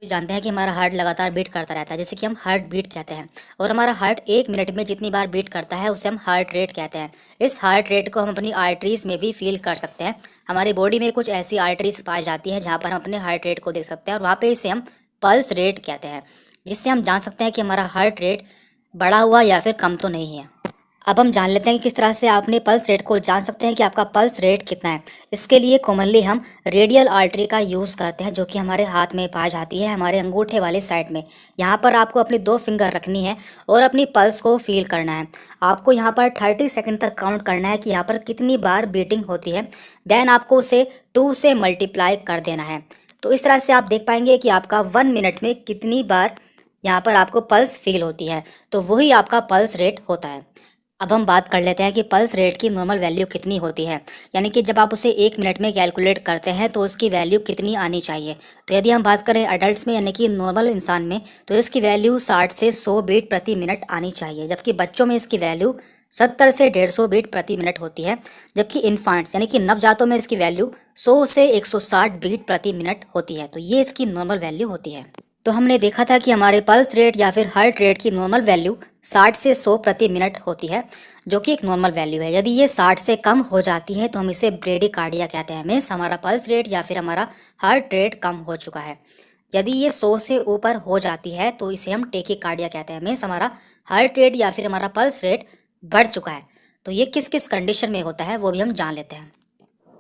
जानते हैं कि हमारा हार्ट लगातार बीट करता रहता है, जैसे कि हम हार्ट बीट कहते हैं। और हमारा हार्ट 1 मिनट में जितनी बार बीट करता है उसे हम हार्ट रेट कहते हैं। इस हार्ट रेट को हम अपनी आर्टरीज में भी फील कर सकते हैं। हमारी बॉडी में कुछ ऐसी आर्टरीज पाई जाती हैं जहाँ पर हम अपने हार्ट रेट को देख सकते हैं, और वहाँ पे इसे हम पल्स रेट कहते हैं, जिससे हम जान सकते हैं कि हमारा हार्ट रेट बढ़ा हुआ या फिर कम तो नहीं है। अब हम जान लेते हैं कि किस तरह से आप अपने पल्स रेट को जान सकते हैं कि आपका पल्स रेट कितना है। इसके लिए कॉमनली हम रेडियल आर्टरी का यूज़ करते हैं, जो कि हमारे हाथ में पाई जाती है, हमारे अंगूठे वाले साइड में। यहाँ पर आपको अपनी 2 फिंगर रखनी है और अपनी पल्स को फील करना है। आपको यहाँ पर 30 सेकंड तक काउंट करना है कि यहाँ पर कितनी बार बीटिंग होती है। देन आपको उसे 2 से मल्टीप्लाई कर देना है। तो इस तरह से आप देख पाएंगे कि आपका 1 मिनट में कितनी बार यहाँ पर आपको पल्स फील होती है। तो वही आपका पल्स रेट होता है। अब हम बात कर लेते हैं कि पल्स रेट की नॉर्मल वैल्यू कितनी होती है, यानी कि जब आप उसे 1 मिनट में कैलकुलेट करते हैं तो उसकी वैल्यू कितनी आनी चाहिए। तो यदि हम बात करें एडल्ट्स में, यानी कि नॉर्मल इंसान में, तो इसकी वैल्यू 60 से 100 बीट प्रति मिनट आनी चाहिए, जबकि बच्चों में इसकी वैल्यू 70 से 150 बीट प्रति मिनट होती है। जबकि इन्फांट्स यानी कि नवजातों में इसकी वैल्यू 100 से 160 बीट प्रति मिनट होती है। तो ये इसकी नॉर्मल वैल्यू होती है। तो हमने देखा था कि हमारे पल्स रेट या फिर हार्ट रेट की नॉर्मल वैल्यू 60 से 100 प्रति मिनट होती है, जो कि एक नॉर्मल वैल्यू है। यदि ये 60 से कम हो जाती है तो हम इसे ब्रेडिकार्डिया कहते हैं, मीन्स हमारा पल्स रेट या फिर हमारा हार्ट रेट कम हो चुका है। यदि ये 100 से ऊपर हो जाती है तो इसे हम टेकीकार्डिया कहते हैं, मीन्स हमारा हार्ट रेट या फिर हमारा पल्स रेट बढ़ चुका है। तो ये किस किस कंडीशन में होता है वो भी हम जान लेते हैं।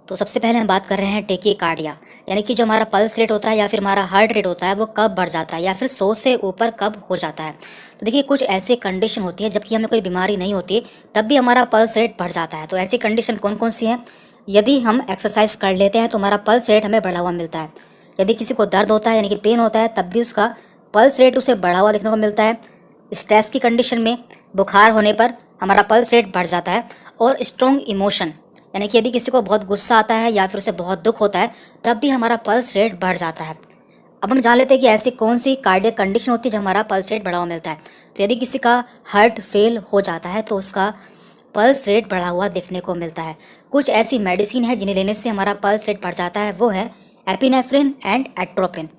तो सबसे पहले हम बात कर रहे हैं टेकीकार्डिया, यानी कि जो हमारा पल्स रेट होता है या फिर हमारा हार्ट रेट होता है वो कब बढ़ जाता है या फिर 100 से ऊपर कब हो जाता है। तो देखिए, कुछ ऐसी कंडीशन होती है जबकि हमें कोई बीमारी नहीं होती तब भी हमारा पल्स रेट बढ़ जाता है। तो ऐसी कंडीशन कौन कौन सी हैं? यदि हम एक्सरसाइज कर लेते हैं तो हमारा पल्स रेट हमें बढ़ा हुआ मिलता है। यदि किसी को दर्द होता है यानी कि पेन होता है तब भी उसका पल्स रेट उसे बढ़ा हुआ देखने को मिलता है। स्ट्रेस की कंडीशन में, बुखार होने पर हमारा पल्स रेट बढ़ जाता है। और स्ट्रॉन्ग इमोशन, यानी कि यदि किसी को बहुत गुस्सा आता है या फिर उसे बहुत दुख होता है तब भी हमारा पल्स रेट बढ़ जाता है। अब हम जान लेते हैं कि ऐसी कौन सी कार्डियक कंडीशन होती है जब हमारा पल्स रेट बढ़ा हुआ मिलता है। तो यदि किसी का हार्ट फेल हो जाता है तो उसका पल्स रेट बढ़ा हुआ देखने को मिलता है। कुछ ऐसी मेडिसिन है जिन्हें लेने से हमारा पल्स रेट बढ़ जाता है, वो है एपिनेफ्रिन एंड एट्रोपिन।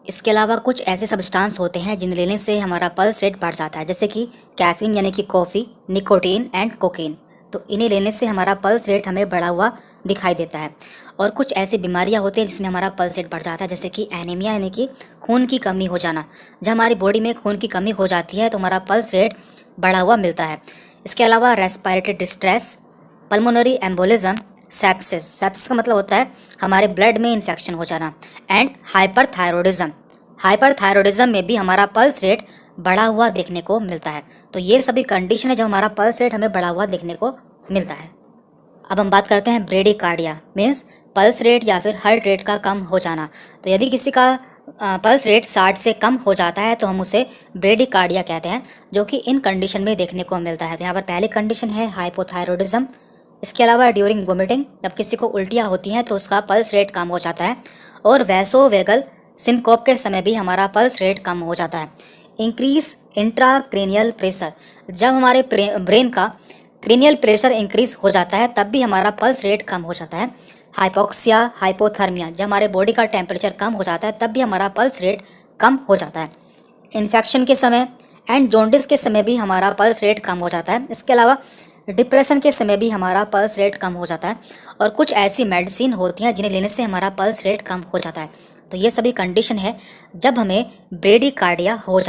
इसके अलावा कुछ ऐसे सब्सटेंस होते हैं जिन्हें लेने से हमारा पल्स रेट बढ़ जाता है, जैसे कि कैफीन यानी कि कॉफ़ी, निकोटीन एंड कोकीन। तो इन्हें लेने से हमारा पल्स रेट हमें बढ़ा हुआ दिखाई देता है। और कुछ ऐसी बीमारियां होती हैं जिसमें हमारा पल्स रेट बढ़ जाता है, जैसे कि एनीमिया यानी कि खून की कमी हो जाना। जब हमारी बॉडी में खून की कमी हो जाती है तो हमारा पल्स रेट बढ़ा हुआ मिलता है। इसके अलावा respiratory distress, pulmonary embolism, sepsis, sepsis का मतलब होता है हमारे ब्लड में इन्फेक्शन हो जाना, एंड हाइपरथायरॉयडिज्म। हाइपरथायरॉयडिज्म में भी हमारा पल्स रेट बढ़ा हुआ देखने को मिलता है। तो ये सभी कंडीशन है जब हमारा पल्स रेट हमें बढ़ा हुआ देखने को मिलता है। अब हम बात करते हैं ब्रेडिकार्डिया, मीन्स पल्स रेट या फिर हार्ट रेट का कम हो जाना। तो यदि किसी का पल्स रेट 60 से कम हो जाता है तो हम उसे ब्रेडिकार्डिया कहते हैं, जो कि इन कंडीशन में देखने को मिलता है। तो यहाँ पर पहली कंडीशन है हाइपोथायरॉयडिज्म। इसके अलावा ड्यूरिंग वोमिटिंग, जब किसी को उल्टियाँ होती हैं तो उसका पल्स रेट कम हो जाता है। और वैसोवेगल सिनकोप के समय भी हमारा पल्स रेट कम हो जाता है। इंक्रीज इंट्राक्रेनियल प्रेशर, जब हमारे ब्रेन का क्रेनियल प्रेशर इंक्रीज हो जाता है तब भी हमारा पल्स रेट कम हो जाता है। हाइपोक्सिया, हाइपोथर्मिया, जब हमारे बॉडी का टेम्परेचर कम हो जाता है तब भी हमारा पल्स रेट कम हो जाता है। इन्फेक्शन के समय एंड जॉन्डिस के समय भी हमारा पल्स रेट कम हो जाता है। इसके अलावा डिप्रेशन के समय भी हमारा पल्स रेट कम हो जाता है। और कुछ ऐसी मेडिसिन होती हैं जिन्हें लेने से हमारा पल्स रेट कम हो जाता है। तो ये सभी कंडीशन है जब हमें ब्रेडिकार्डिया हो जाता है।